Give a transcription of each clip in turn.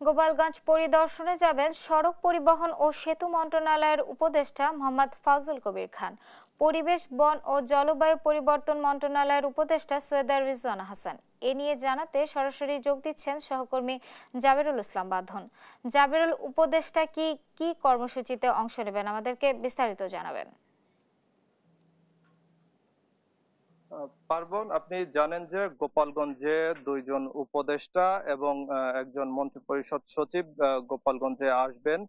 গোপালগঞ্জ পরিদর্শনে যাবেন সড়ক পরিবহন ও সেতু মন্ত্রণালয়ের উপদেষ্টা মোহাম্মদ ফাজল কবির খান। পরিবেশ, বন ও জলবায়ু পরিবর্তন মন্ত্রণালয়ের উপদেষ্টা সৈয়দা রিজওয়ানা হাসান এ নিয়ে জানাতে সরাসরি যোগ দিচ্ছেন সহকর্মী জাবেরুল ইসলাম বাঁধন। জাবেরুল, উপদেষ্টা কি কি কর্মসূচিতে অংশ নেবেন, আমাদেরকে বিস্তারিত জানাবেন। পার্বণ, আপনি জানেন যে গোপালগঞ্জে দুইজন উপদেষ্টা এবং একজন মন্ত্রিপরিষদ সচিব গোপালগঞ্জে আসবেন।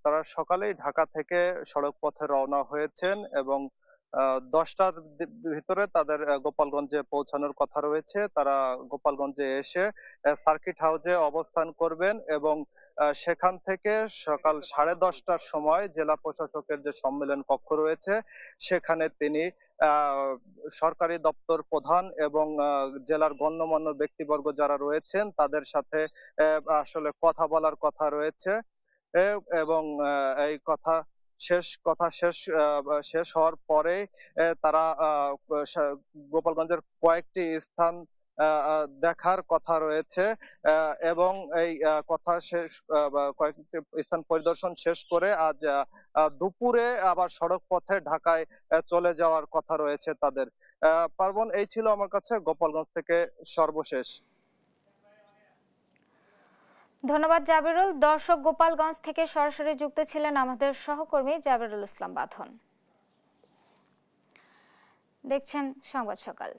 তারা সকালেই ঢাকা থেকে সড়ক পথে রওনা হয়েছেন এবং 10টার ভিতরে তাদের গোপালগঞ্জে পৌঁছানোর কথা রয়েছে। তারা গোপালগঞ্জে এসে সার্কিট হাউসে অবস্থান করবেন এবং সেখান থেকে সকাল 10:30টার সময় জেলা প্রশাসকের যে সম্মেলন কক্ষ রয়েছে সেখানে তিনি সরকারি দপ্তর প্রধান এবং জেলার গণ্যমান্য ব্যক্তিবর্গ যারা রয়েছেন তাদের সাথে আসলে কথা বলার কথা রয়েছে। এবং এই শেষ হওয়ার পরে তারা গোপালগঞ্জের কয়েকটি স্থান দেখার কথা রয়েছে এবং এই কথা শেষ কয়েকটি স্থান পরিদর্শন শেষ করে আজ দুপুরে আবার সড়ক পথে ঢাকায় চলে যাওয়ার কথা রয়েছে তাদের। পার্বণ, এই ছিল আমার কাছে গোপালগঞ্জ থেকে সর্বশেষ। ধন্যবাদ জাবেরুল। দর্শক, গোপালগঞ্জ থেকে সরাসরি যুক্ত ছিলেন আমাদের সহকর্মী জাবেরুল ইসলাম বাঁধন। দেখছেন সংবাদ সকাল।